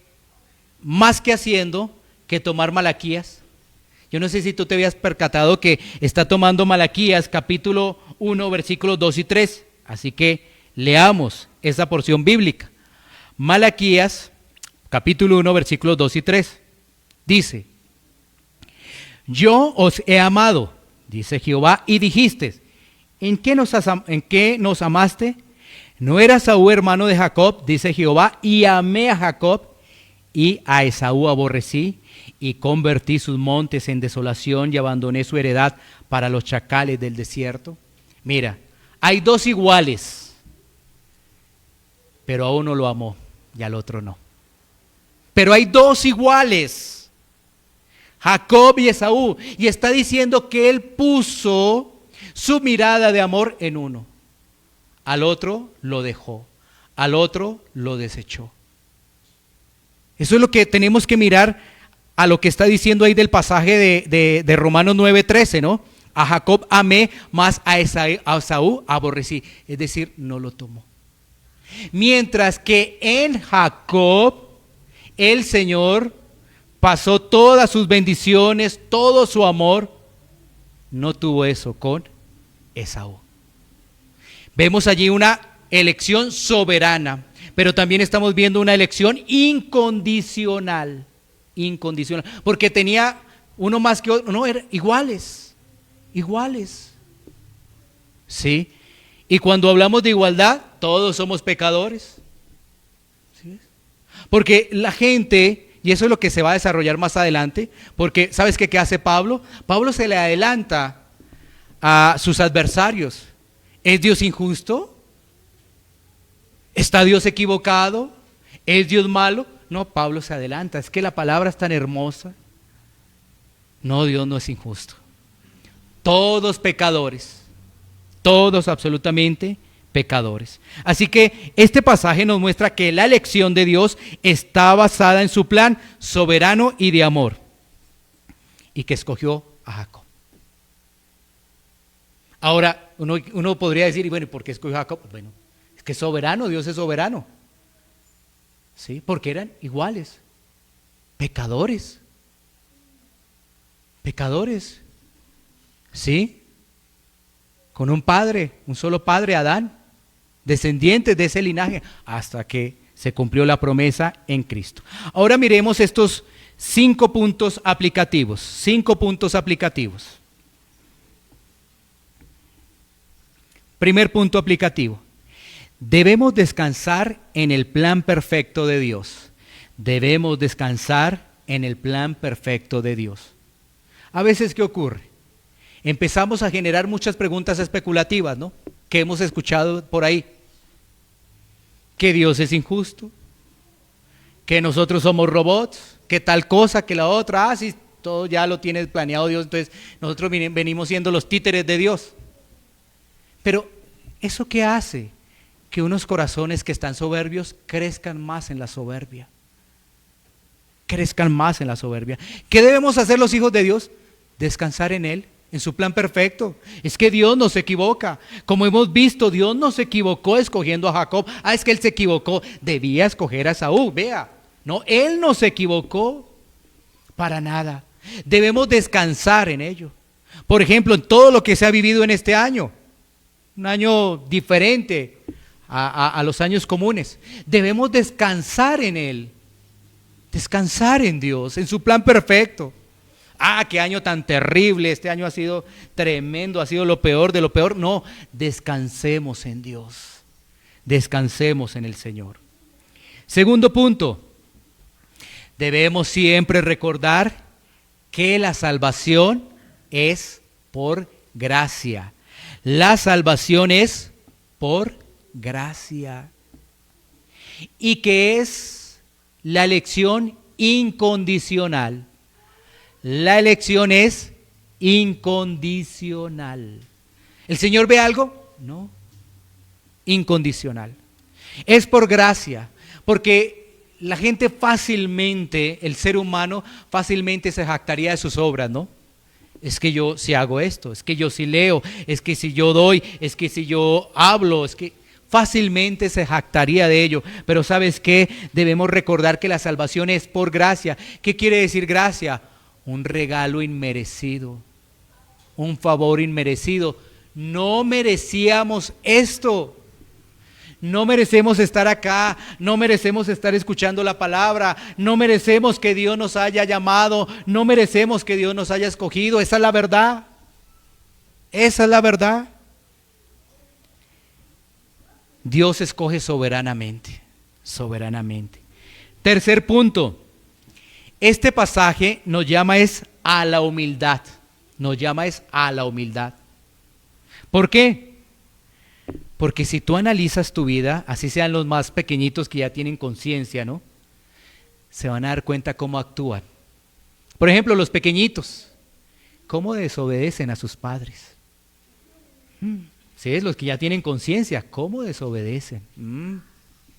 Speaker 2: más que haciendo que tomar Malaquías. Yo no sé si tú te habías percatado que está tomando Malaquías capítulo 1 versículos 2 y 3, así que leamos esa porción bíblica. Malaquías capítulo 1 versículos 2 y 3 dice: yo os he amado, dice Jehová, y dijiste, ¿en qué nos amaste? ¿No era Esaú hermano de Jacob? Dice Jehová, y amé a Jacob, y a Esaú aborrecí, y convertí sus montes en desolación, y abandoné su heredad para los chacales del desierto. Mira, hay dos iguales, pero a uno lo amó, y al otro no. Pero hay dos iguales, Jacob y Esaú, y está diciendo que él puso su mirada de amor en uno, al otro lo dejó, al otro lo desechó. Eso es lo que tenemos que mirar a lo que está diciendo ahí del pasaje de Romanos 9:13, ¿no? A Jacob amé, mas a Esaú aborrecí, es decir, no lo tomó. Mientras que en Jacob el Señor pasó todas sus bendiciones, todo su amor, no tuvo eso con Esaú. Vemos allí una elección soberana, pero también estamos viendo una elección incondicional, porque tenía uno más que otro, no, eran iguales, ¿sí? Y cuando hablamos de igualdad, todos somos pecadores, ¿sí? Porque la gente, y eso es lo que se va a desarrollar más adelante, porque ¿sabes qué hace Pablo? Pablo se le adelanta a sus adversarios. ¿Es Dios injusto? ¿Está Dios equivocado? ¿Es Dios malo? No, Pablo se adelanta, es que la palabra es tan hermosa. No, Dios no es injusto. Todos pecadores, todos absolutamente pecadores. Así que este pasaje nos muestra que la elección de Dios está basada en su plan soberano y de amor, y que escogió a Jacob. Ahora, uno podría decir, y bueno, ¿por qué escogió a Jacob? Bueno, es que es soberano, Dios es soberano. ¿Sí? Porque eran iguales, pecadores. ¿Sí? Con un padre, un solo padre, Adán, descendientes de ese linaje, hasta que se cumplió la promesa en Cristo. Ahora miremos estos 5 puntos aplicativos, 5 puntos aplicativos. Primer punto aplicativo: debemos descansar en el plan perfecto de Dios. Debemos descansar en el plan perfecto de Dios. A veces, ¿qué ocurre? Empezamos a generar muchas preguntas especulativas, ¿no? Que hemos escuchado por ahí. Que Dios es injusto, que nosotros somos robots, que tal cosa, que la otra, sí, todo ya lo tiene planeado Dios, entonces nosotros venimos siendo los títeres de Dios. Pero, ¿eso qué hace? Que unos corazones que están soberbios crezcan más en la soberbia. ¿Qué debemos hacer los hijos de Dios? Descansar en Él, en su plan perfecto. Es que Dios no se equivoca. Como hemos visto, Dios no se equivocó escogiendo a Jacob. Es que Él se equivocó, debía escoger a Esaú. Vea, no, Él no se equivocó para nada. Debemos descansar en ello. Por ejemplo, en todo lo que se ha vivido en este año. Un año diferente a los años comunes. Debemos descansar en Él, descansar en Dios, en su plan perfecto. Qué año tan terrible, este año ha sido tremendo, ha sido lo peor de lo peor. No, descansemos en Dios. Descansemos en el Señor. Segundo punto, debemos siempre recordar que la salvación es por gracia. La salvación es por gracia. Y que es la elección incondicional. La elección es incondicional. ¿El Señor ve algo? No. Incondicional. Es por gracia, porque la gente fácilmente, el ser humano fácilmente se jactaría de sus obras, ¿no? Es que yo sí hago esto, es que yo sí leo, es que si yo doy, es que si yo hablo, es que fácilmente se jactaría de ello. Pero ¿sabes qué? Debemos recordar que la salvación es por gracia. ¿Qué quiere decir gracia? Un regalo inmerecido, un favor inmerecido. No merecíamos esto. No merecemos estar acá, no merecemos estar escuchando la palabra, no merecemos que Dios nos haya llamado, no merecemos que Dios nos haya escogido. Esa es la verdad. Esa es la verdad. Dios escoge soberanamente, soberanamente. Tercer punto, este pasaje nos llama es a la humildad, nos llama es a la humildad. ¿Por qué? Porque si tú analizas tu vida, así sean los más pequeñitos que ya tienen conciencia, ¿no? Se van a dar cuenta cómo actúan. Por ejemplo, los pequeñitos, cómo desobedecen a sus padres. ¿Sí ves? Los que ya tienen conciencia, cómo desobedecen.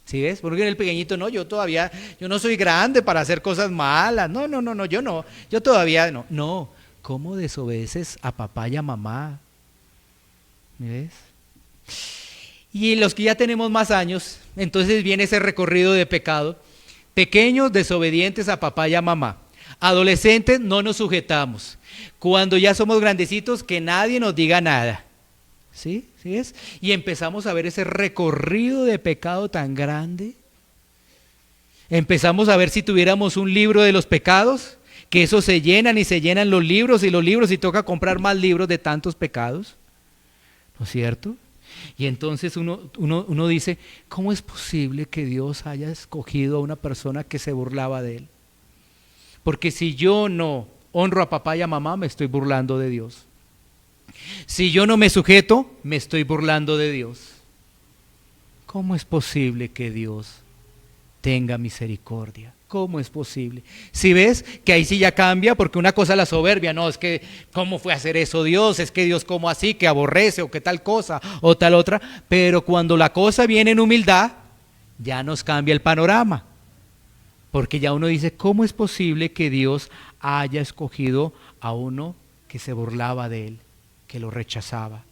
Speaker 2: ¿Sí ves? Porque el pequeñito, no, yo no soy grande para hacer cosas malas. No, yo todavía no. No, ¿cómo desobedeces a papá y a mamá? ¿Ves? Y los que ya tenemos más años, entonces viene ese recorrido de pecado. Pequeños desobedientes a papá y a mamá. Adolescentes no nos sujetamos. Cuando ya somos grandecitos, que nadie nos diga nada. ¿Sí? ¿Sí es? Y empezamos a ver ese recorrido de pecado tan grande. Empezamos a ver si tuviéramos un libro de los pecados, que esos se llenan y se llenan los libros y toca comprar más libros de tantos pecados. ¿No es cierto? Y entonces uno dice, ¿cómo es posible que Dios haya escogido a una persona que se burlaba de él? Porque si yo no honro a papá y a mamá, me estoy burlando de Dios. Si yo no me sujeto, me estoy burlando de Dios. ¿Cómo es posible que Dios tenga misericordia? ¿Cómo es posible? Si ves que ahí sí ya cambia, porque una cosa es la soberbia, no, es que ¿cómo fue a hacer eso Dios? Es que Dios cómo así, que aborrece o que tal cosa o tal otra. Pero cuando la cosa viene en humildad, ya nos cambia el panorama. Porque ya uno dice, ¿cómo es posible que Dios haya escogido a uno que se burlaba de él, que lo rechazaba?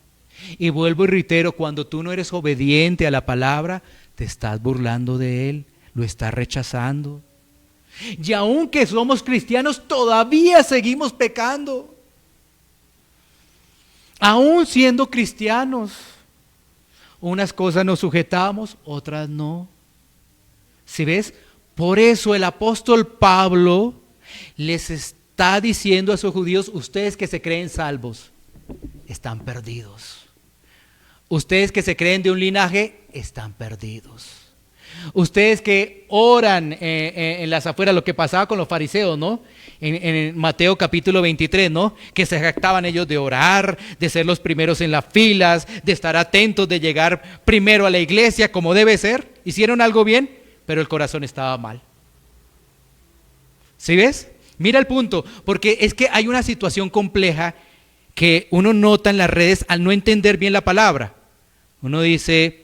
Speaker 2: Y vuelvo y reitero, cuando tú no eres obediente a la palabra, te estás burlando de él, lo estás rechazando. Y aunque somos cristianos, todavía seguimos pecando. Aún siendo cristianos, unas cosas nos sujetamos, otras no. ¿Sí ves? Por eso el apóstol Pablo les está diciendo a sus judíos, ustedes que se creen salvos, están perdidos. Ustedes que se creen de un linaje, están perdidos. Ustedes que oran en las afueras, lo que pasaba con los fariseos, ¿no? En Mateo capítulo 23, ¿no? Que se jactaban ellos de orar, de ser los primeros en las filas, de estar atentos, de llegar primero a la iglesia como debe ser. Hicieron algo bien, pero el corazón estaba mal. ¿Sí ves? Mira el punto, porque es que hay una situación compleja que uno nota en las redes al no entender bien la palabra. Uno dice,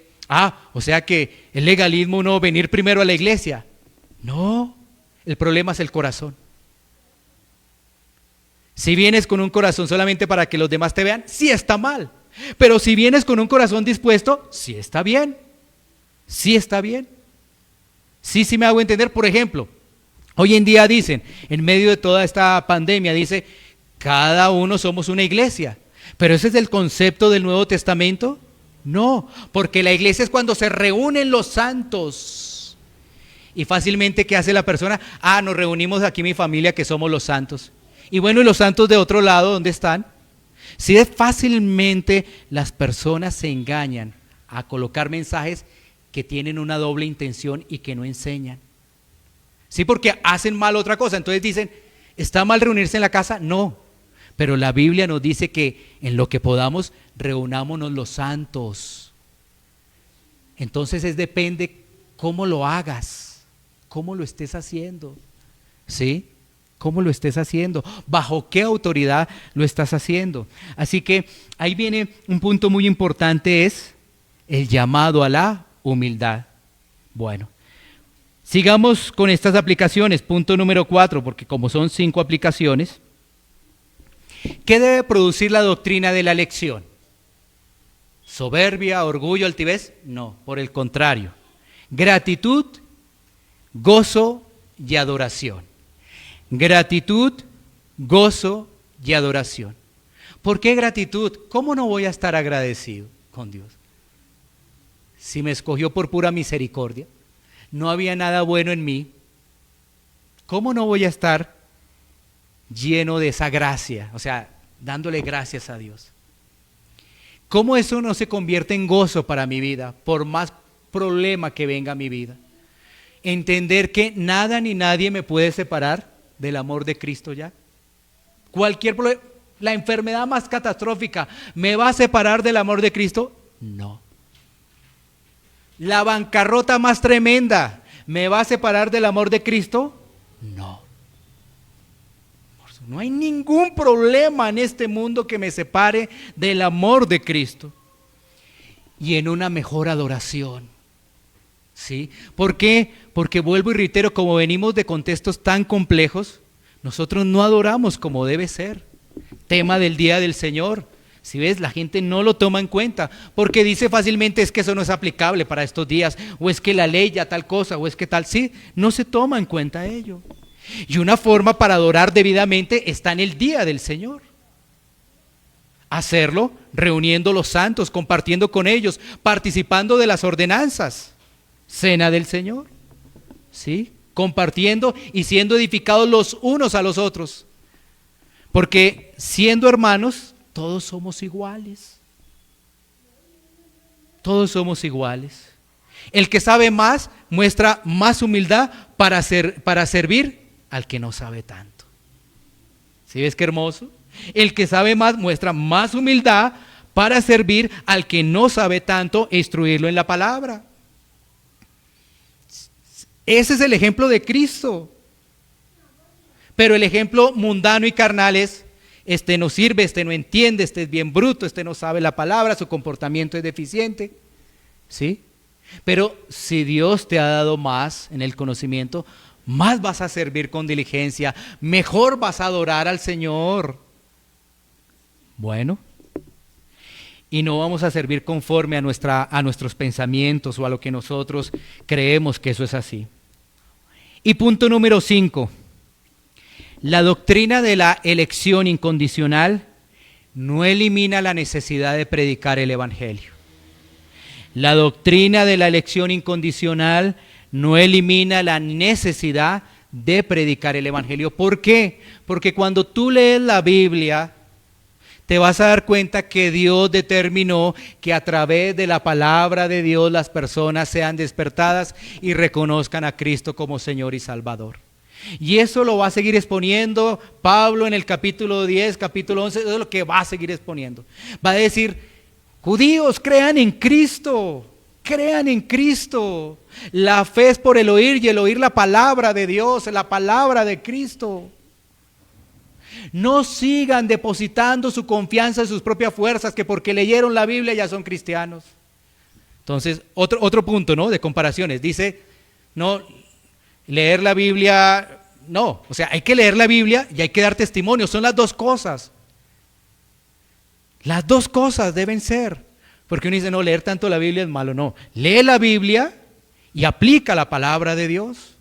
Speaker 2: o sea que el legalismo no venir primero a la iglesia. No, el problema es el corazón. Si vienes con un corazón solamente para que los demás te vean, sí está mal. Pero si vienes con un corazón dispuesto, sí está bien. Sí está bien. Sí me hago entender. Por ejemplo, hoy en día dicen, en medio de toda esta pandemia, dice, cada uno somos una iglesia. ¿Pero ese es el concepto del Nuevo Testamento? No, porque la iglesia es cuando se reúnen los santos. Y fácilmente, ¿qué hace la persona? Nos reunimos aquí mi familia que somos los santos. Y bueno, ¿y los santos de otro lado dónde están? Si fácilmente las personas se engañan a colocar mensajes que tienen una doble intención y que no enseñan. Sí, porque hacen mal otra cosa. Entonces dicen, ¿está mal reunirse en la casa? No. Pero la Biblia nos dice que en lo que podamos, reunámonos los santos. Entonces depende cómo lo hagas, cómo lo estés haciendo. ¿Sí? ¿Cómo lo estés haciendo? ¿Bajo qué autoridad lo estás haciendo? Así que ahí viene un punto muy importante, es el llamado a la humildad. Bueno, sigamos con estas aplicaciones. Punto número 4, porque como son 5 aplicaciones. ¿Qué debe producir la doctrina de la elección? ¿Soberbia, orgullo, altivez? No, por el contrario. Gratitud, gozo y adoración. Gratitud, gozo y adoración. ¿Por qué gratitud? ¿Cómo no voy a estar agradecido con Dios? Si me escogió por pura misericordia, no había nada bueno en mí, ¿cómo no voy a estar lleno de esa gracia? O sea, dándole gracias a Dios. ¿Cómo eso no se convierte en gozo para mi vida, por más problema que venga a mi vida? Entender que nada ni nadie me puede separar del amor de Cristo ya. Cualquier problema, la enfermedad más catastrófica, ¿me va a separar del amor de Cristo? No. La bancarrota más tremenda, ¿me va a separar del amor de Cristo? No. No hay ningún problema en este mundo que me separe del amor de Cristo. Y en una mejor adoración. ¿Sí? ¿Por qué? Porque vuelvo y reitero, como venimos de contextos tan complejos, nosotros no adoramos como debe ser. Tema del día del Señor. Si ves, la gente no lo toma en cuenta, porque dice fácilmente, es que eso no es aplicable para estos días, o es que la ley ya tal cosa, o es que tal, sí, no se toma en cuenta ello. Y una forma para adorar debidamente está en el día del Señor. Hacerlo reuniendo los santos, compartiendo con ellos, participando de las ordenanzas, cena del Señor, ¿sí? Compartiendo y siendo edificados los unos a los otros. Porque siendo hermanos, todos somos iguales. Todos somos iguales. El que sabe más muestra más humildad para servir al que no sabe tanto. ¿Sí ves qué hermoso? El que sabe más muestra más humildad para servir al que no sabe tanto e instruirlo en la palabra. Ese es el ejemplo de Cristo. Pero el ejemplo mundano y carnal es, este no sirve, este no entiende, este es bien bruto, este no sabe la palabra, su comportamiento es deficiente. ¿Sí? Pero si Dios te ha dado más en el conocimiento, más vas a servir con diligencia, mejor vas a adorar al Señor. Bueno, y no vamos a servir conforme a nuestros pensamientos o a lo que nosotros creemos que eso es así. Y punto número 5, la doctrina de la elección incondicional no elimina la necesidad de predicar el Evangelio. La doctrina de la elección incondicional no elimina la necesidad de predicar el Evangelio. ¿Por qué? Porque cuando tú lees la Biblia, te vas a dar cuenta que Dios determinó que a través de la palabra de Dios las personas sean despertadas y reconozcan a Cristo como Señor y Salvador. Y eso lo va a seguir exponiendo Pablo en el capítulo 10, capítulo 11, eso es lo que va a seguir exponiendo. Va a decir, judíos, crean en Cristo, crean en Cristo. La fe es por el oír y el oír la palabra de Dios, la palabra de Cristo. No sigan depositando su confianza en sus propias fuerzas, que porque leyeron la Biblia ya son cristianos. Entonces, otro punto, ¿no?, de comparaciones. Dice, no, leer la Biblia, no. O sea, hay que leer la Biblia y hay que dar testimonio. Son las dos cosas. Las dos cosas deben ser. Porque uno dice, no, leer tanto la Biblia es malo. No, lee la Biblia y aplica la palabra de Dios.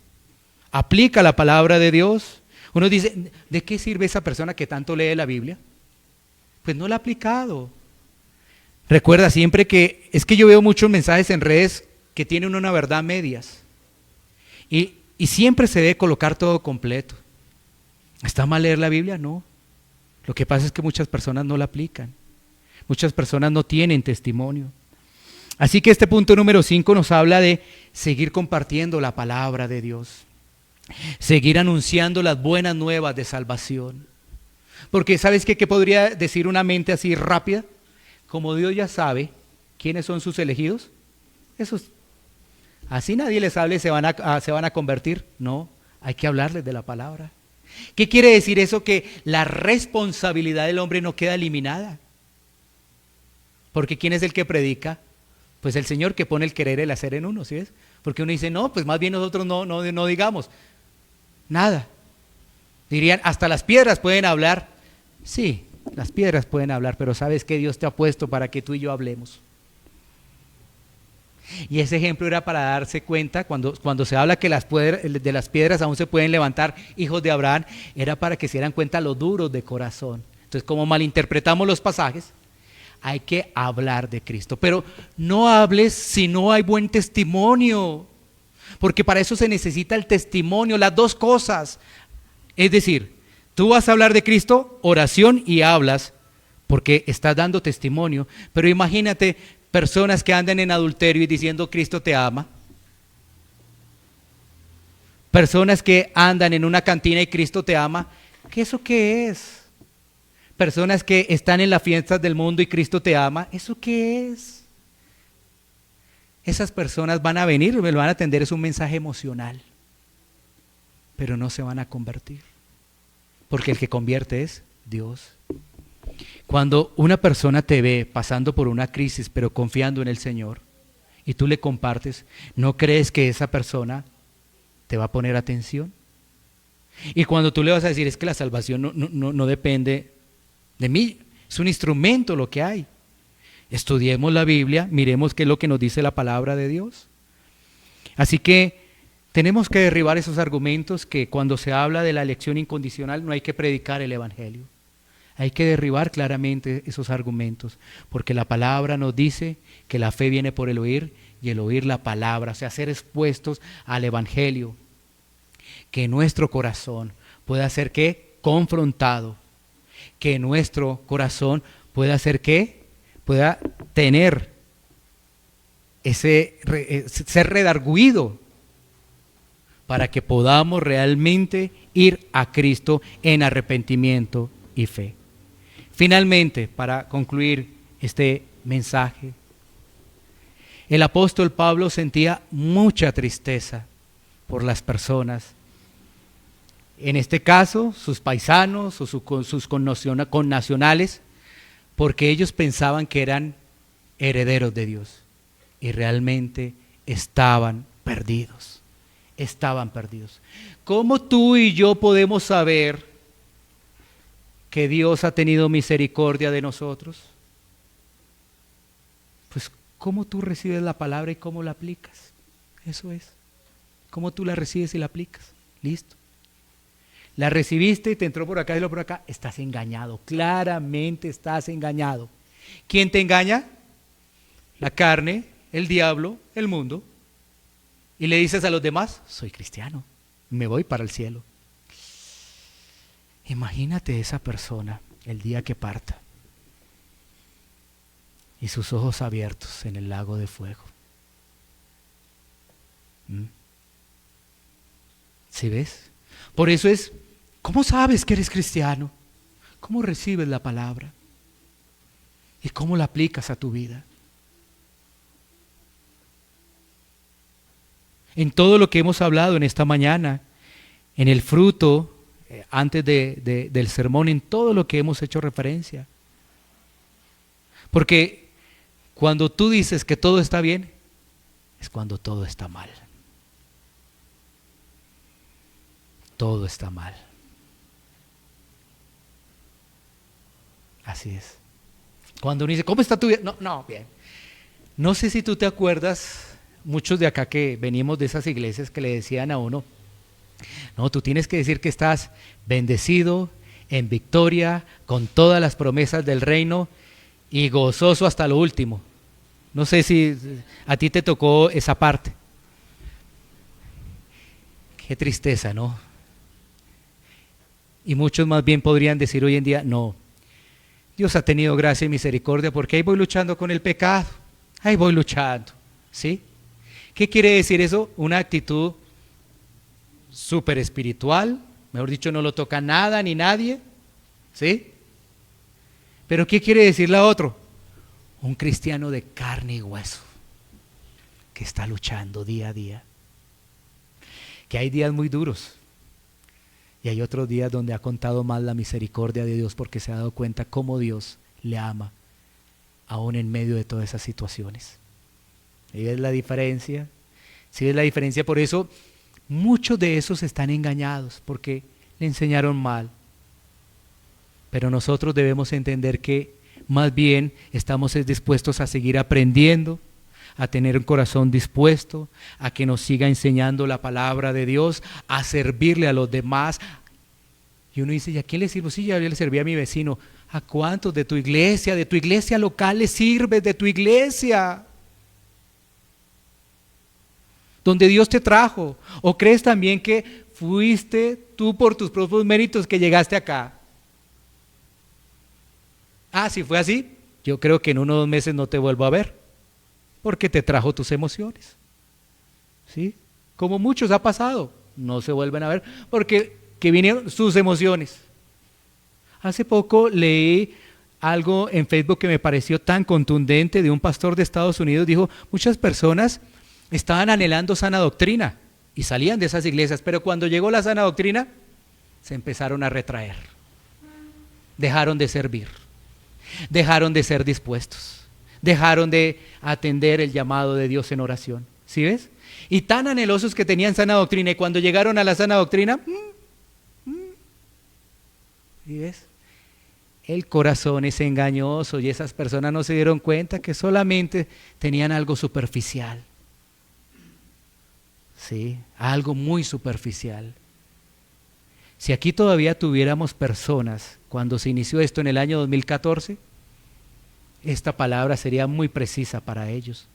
Speaker 2: Aplica la palabra de Dios. Uno dice, ¿de qué sirve esa persona que tanto lee la Biblia? Pues no la ha aplicado. Recuerda siempre que, es que yo veo muchos mensajes en redes que tienen una verdad a medias. Y siempre se debe colocar todo completo. ¿Está mal leer la Biblia? No. Lo que pasa es que muchas personas no la aplican. Muchas personas no tienen testimonio. Así que este punto número 5 nos habla de seguir compartiendo la palabra de Dios, seguir anunciando las buenas nuevas de salvación. Porque ¿sabes qué podría decir una mente así rápida? Como Dios ya sabe quiénes son sus elegidos, esos, así nadie les hable, se van a convertir. No, hay que hablarles de la palabra. ¿Qué quiere decir eso? Que la responsabilidad del hombre no queda eliminada. Porque ¿quién es el que predica? Pues el Señor, que pone el querer y el hacer en uno, ¿sí ves? Porque uno dice, no, pues más bien nosotros no digamos nada. Dirían, hasta las piedras pueden hablar. Sí, las piedras pueden hablar, pero ¿sabes qué? Dios te ha puesto para que tú y yo hablemos. Y ese ejemplo era para darse cuenta, cuando se habla que de las piedras aún se pueden levantar hijos de Abraham, era para que se dieran cuenta los duros de corazón. Entonces, como malinterpretamos los pasajes, hay que hablar de Cristo. Pero no hables si no hay buen testimonio, porque para eso se necesita el testimonio, las dos cosas. Es decir, tú vas a hablar de Cristo, oración y hablas, porque estás dando testimonio. Pero imagínate personas que andan en adulterio y diciendo Cristo te ama. Personas que andan en una cantina y Cristo te ama. ¿Eso qué es? Personas que están en las fiestas del mundo y Cristo te ama. ¿Eso qué es? Esas personas van a venir, me lo van a atender, es un mensaje emocional. Pero no se van a convertir. Porque el que convierte es Dios. Cuando una persona te ve pasando por una crisis, pero confiando en el Señor, y tú le compartes, ¿no crees que esa persona te va a poner atención? Y cuando tú le vas a decir, es que la salvación no depende de mí, es un instrumento lo que hay. Estudiemos la Biblia, miremos qué es lo que nos dice la palabra de Dios. Así que tenemos que derribar esos argumentos que cuando se habla de la elección incondicional no hay que predicar el Evangelio. Hay que derribar claramente esos argumentos, porque la palabra nos dice que la fe viene por el oír y el oír la palabra, o sea, ser expuestos al Evangelio. Que nuestro corazón pueda ser ¿qué? Confrontado. Que nuestro corazón pueda ser ¿qué? Pueda tener ser redarguido para que podamos realmente ir a Cristo en arrepentimiento y fe. Finalmente, para concluir este mensaje, el apóstol Pablo sentía mucha tristeza por las personas. En este caso, sus paisanos o sus connacionales, porque ellos pensaban que eran herederos de Dios y realmente estaban perdidos. Estaban perdidos. ¿Cómo tú y yo podemos saber que Dios ha tenido misericordia de nosotros? Pues cómo tú recibes la palabra y cómo la aplicas. Eso es. Cómo tú la recibes y la aplicas. Listo. La recibiste y te entró por acá y lo por acá. Estás engañado. Claramente estás engañado. ¿Quién te engaña? La carne, el diablo, el mundo. Y le dices a los demás, soy cristiano, me voy para el cielo. Imagínate esa persona el día que parta y sus ojos abiertos en el lago de fuego. ¿Sí ves? Por eso es, ¿cómo sabes que eres cristiano? ¿Cómo recibes la palabra? ¿Y cómo la aplicas a tu vida? En todo lo que hemos hablado en esta mañana, en el fruto, antes del sermón, en todo lo que hemos hecho referencia. Porque cuando tú dices que todo está bien, es cuando todo está mal. Todo está mal. Así es. Cuando uno dice, ¿cómo está tu vida? No, bien. No sé si tú te acuerdas, muchos de acá que venimos de esas iglesias que le decían a uno, no, tú tienes que decir que estás bendecido, en victoria, con todas las promesas del reino y gozoso hasta lo último. No sé si a ti te tocó esa parte. Qué tristeza, ¿no? Y muchos más bien podrían decir hoy en día, no, Dios ha tenido gracia y misericordia porque ahí voy luchando con el pecado. Ahí voy luchando, ¿sí? ¿Qué quiere decir eso? Una actitud súper espiritual, mejor dicho, no lo toca nada ni nadie, ¿sí? Pero ¿qué quiere decir la otra? Un cristiano de carne y hueso, que está luchando día a día. Que hay días muy duros y hay otros días donde ha contado más la misericordia de Dios porque se ha dado cuenta cómo Dios le ama aún en medio de todas esas situaciones. ¿Sí ves la diferencia? ¿Sí ves la diferencia? Por eso muchos de esos están engañados porque le enseñaron mal. Pero nosotros debemos entender que más bien estamos dispuestos a seguir aprendiendo, a tener un corazón dispuesto, a que nos siga enseñando la palabra de Dios, a servirle a los demás. Y uno dice, ¿y a quién le sirvo? Sí, ya le serví a mi vecino. ¿A cuántos de tu iglesia local le sirves, de tu iglesia? Donde Dios te trajo. ¿O crees también que fuiste tú por tus propios méritos que llegaste acá? Ah, si fue así, yo creo que en 1 o 2 meses no te vuelvo a ver, porque te trajo tus emociones. ¿Sí? Como muchos ha pasado, no se vuelven a ver, porque que vinieron sus emociones. Hace poco leí algo en Facebook que me pareció tan contundente de un pastor de Estados Unidos. Dijo, muchas personas estaban anhelando sana doctrina y salían de esas iglesias, pero cuando llegó la sana doctrina, se empezaron a retraer. Dejaron de servir, dejaron de ser dispuestos, dejaron de atender el llamado de Dios en oración. ¿Sí ves? Y tan anhelosos que tenían sana doctrina, y cuando llegaron a la sana doctrina, ¿sí ves? El corazón es engañoso y esas personas no se dieron cuenta que solamente tenían algo superficial. Sí, algo muy superficial. Si aquí todavía tuviéramos personas, cuando se inició esto en el año 2014, esta palabra sería muy precisa para ellos.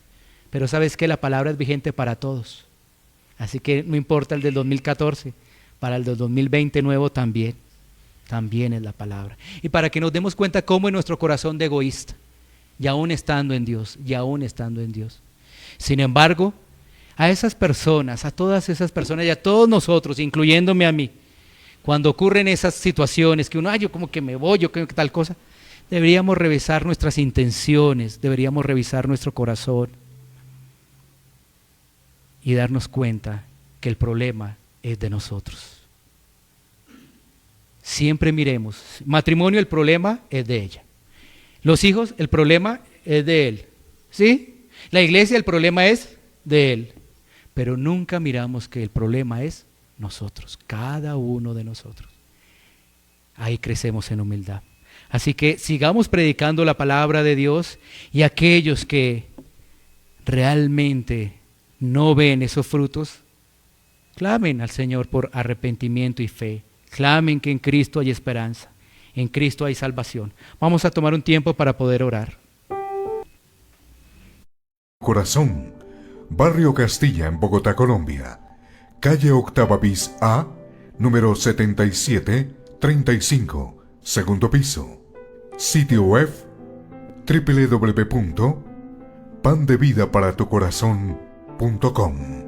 Speaker 2: Pero sabes que la palabra es vigente para todos. Así que no importa el del 2014, para el del 2020 nuevo también es la palabra. Y para que nos demos cuenta cómo es nuestro corazón de egoísta, y aún estando en Dios, Sin embargo, a esas personas, a todas esas personas y a todos nosotros, incluyéndome a mí, cuando ocurren esas situaciones que uno, yo como que me voy, yo creo que tal cosa, deberíamos revisar nuestras intenciones, deberíamos revisar nuestro corazón y darnos cuenta que el problema es de nosotros. Siempre miremos, matrimonio, el problema es de ella. Los hijos, el problema es de él. ¿Sí? La iglesia, el problema es de él. Pero nunca miramos que el problema es nosotros, cada uno de nosotros. Ahí crecemos en humildad. Así que sigamos predicando la palabra de Dios, y aquellos que realmente no ven esos frutos, clamen al Señor por arrepentimiento y fe. Clamen que en Cristo hay esperanza, en Cristo hay salvación. Vamos a tomar un tiempo para poder orar.
Speaker 1: Corazón, Barrio Castilla en Bogotá, Colombia. Calle Octava bis A, número 7735, segundo piso. Sitio web www.pandevidaparatucorazon.com.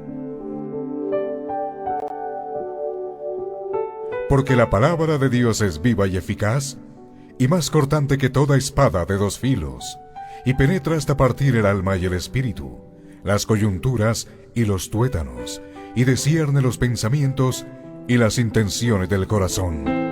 Speaker 1: Porque la palabra de Dios es viva y eficaz, y más cortante que toda espada de 2 filos, y penetra hasta partir el alma y el espíritu, las coyunturas y los tuétanos, y discierne los pensamientos y las intenciones del corazón.